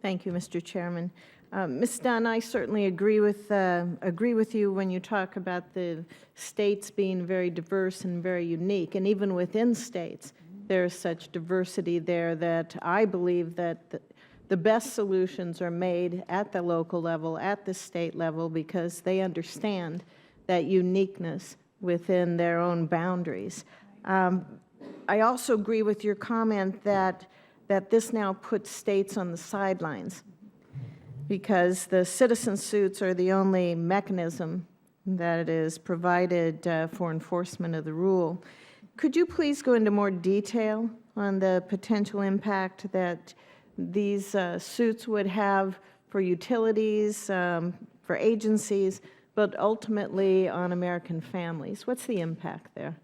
Thank you, Mr. Chairman. Ms. Dunn, I certainly agree with you when you talk about the states being very diverse and very unique. And even within states, there is such diversity there that I believe that the best solutions are made at the local level, at the state level, because they understand that uniqueness within their own boundaries. I also agree with your comment that this now puts states on the sidelines, because the citizen suits are the only mechanism that is provided for enforcement of the rule. Could you please go into more detail on the potential impact that these suits would have for utilities, for agencies, but ultimately on American families? What's the impact there?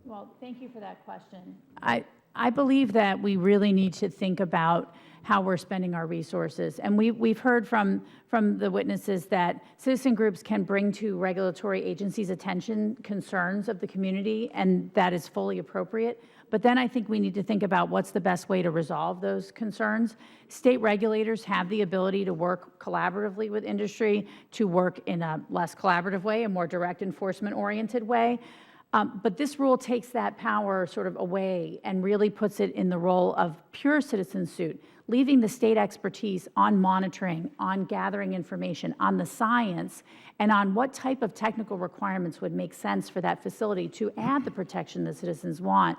Well, thank you for that question. I believe that we really need to think about how we're spending our resources. And we've heard from the witnesses that citizen groups can bring to regulatory agencies' attention concerns of the community, and that is fully appropriate. But then I think we need to think about what's the best way to resolve those concerns. State regulators have the ability to work collaboratively with industry, to work in a less collaborative way, a more direct enforcement-oriented way. But this rule takes that power sort of away and really puts it in the role of pure citizen suit, leaving the state expertise on monitoring, on gathering information, on the science, and on what type of technical requirements would make sense for that facility to add the protection that citizens want.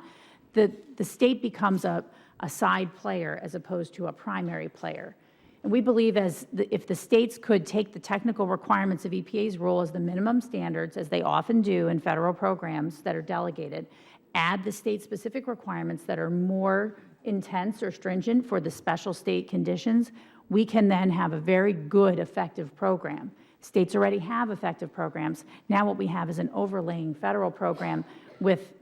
The state becomes a side player as opposed to a primary player. And we believe if the states could take the technical requirements of EPA's rule as the minimum standards, as they often do in federal programs that are delegated, add the state-specific requirements that are more intense or stringent for the special state conditions, we can then have a very good, effective program. States already have effective programs. Now what we have is an overlaying federal program with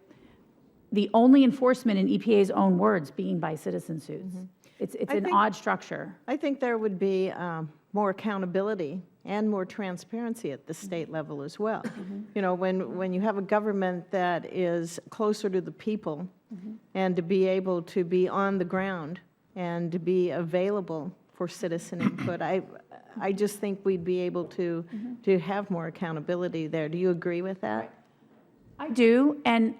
the only enforcement in EPA's own words being by citizen suits. It's an odd structure. I think there would be more accountability and more transparency at the state level as well. You know, when you have a government that is closer to the people, and to be able to be on the ground and to be available for citizen input, I just think we'd be able to have more accountability there. Do you agree with that? I do, and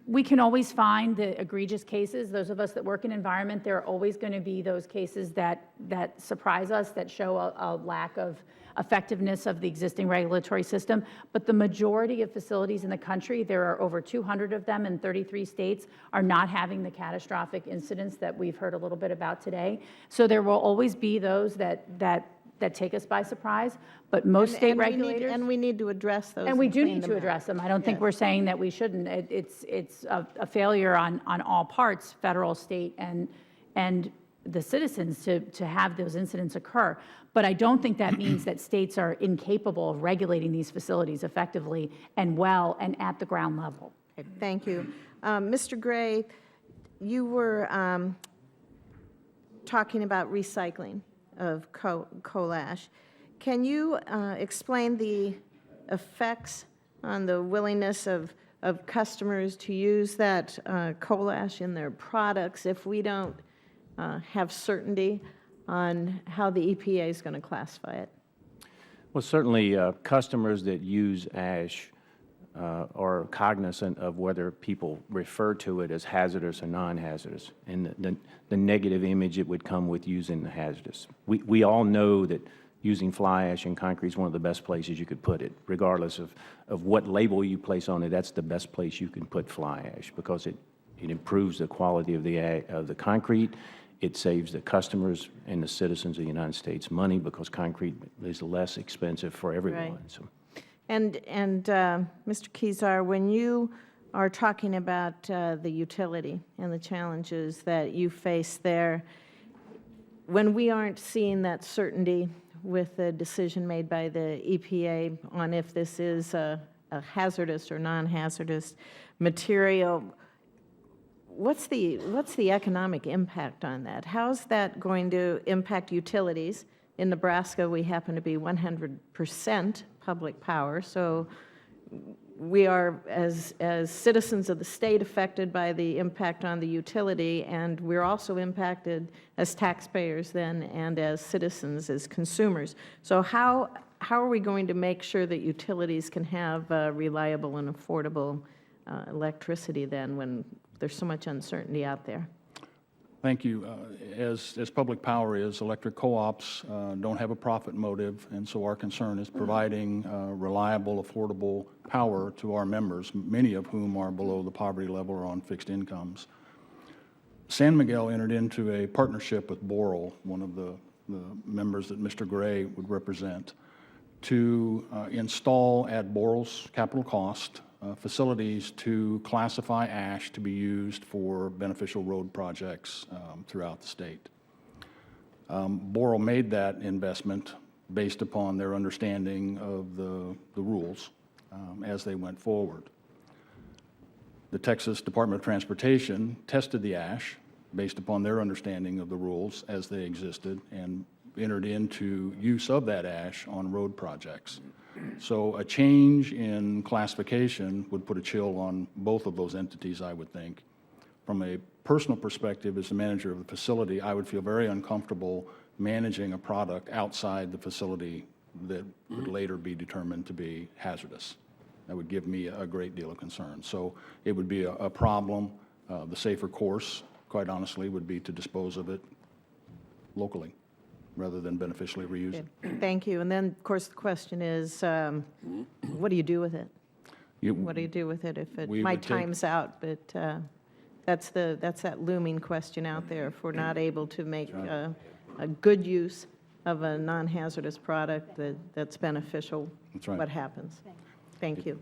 we can always find the egregious cases. Those of us that work in environment, there are always going to be those cases that surprise us, that show a lack of effectiveness of the existing regulatory system. But the majority of facilities in the country, there are over 200 of them in 33 states, are not having the catastrophic incidents that we've heard a little bit about today. So there will always be those that take us by surprise, but most state regulators... And we need to address those. And we do need to address them. I don't think we're saying that we shouldn't. It's a failure on all parts, federal, state, and the citizens to have those incidents occur. But I don't think that means that states are incapable of regulating these facilities effectively and well and at the ground level. Okay, thank you. Mr. Gray, you were talking about recycling of coal ash. Can you explain the effects on the willingness of customers to use that coal ash in their products if we don't have certainty on how the EPA is going to classify it? Well, certainly customers that use ash are cognizant of whether people refer to it as hazardous or non-hazardous, and the negative image it would come with using the hazardous. We all know that using fly ash in concrete is one of the best places you could put it, regardless of what label you place on it. That's the best place you can put fly ash, because it improves the quality of the concrete. It saves the customers and the citizens of the United States money, because concrete is less expensive for everyone. Right. So. And Mr. Kezar, when you are talking about the utility and the challenges that you face there, when we aren't seeing that certainty with the decision made by the EPA on if this is a hazardous or non-hazardous material, what's the economic impact on that? How's that going to impact utilities? In Nebraska, we happen to be 100% public power, so we are, as citizens of the state, affected by the impact on the utility, and we're also impacted as taxpayers then, and as citizens, as consumers. So how are we going to make sure that utilities can have reliable and affordable electricity then, when there's so much uncertainty out there? Thank you. As public power is, electric co-ops don't have a profit motive, and so our concern is providing reliable, affordable power to our members, many of whom are below the poverty level or on fixed incomes. San Miguel entered into a partnership with Boral, one of the members that Mr. Gray would represent, to install at Boral's capital cost facilities to classify ash to be used for beneficial road projects throughout the state. Boral made that investment based upon their understanding of the rules as they went forward. The Texas Department of Transportation tested the ash based upon their understanding of the rules as they existed and entered into use of that ash on road projects. So a change in classification would put a chill on both of those entities, I would think. From a personal perspective, as the manager of the facility, I would feel very uncomfortable managing a product outside the facility that would later be determined to be hazardous. That would give me a great deal of concern. So it would be a problem. The safer course, quite honestly, would be to dispose of it locally, rather than beneficially reuse it. Thank you. And then, of course, the question is, what do you do with it? What do you do with it if my time's out? But that's that looming question out there. If we're not able to make a good use of a non-hazardous product that's beneficial, That's right. what happens? Thank you.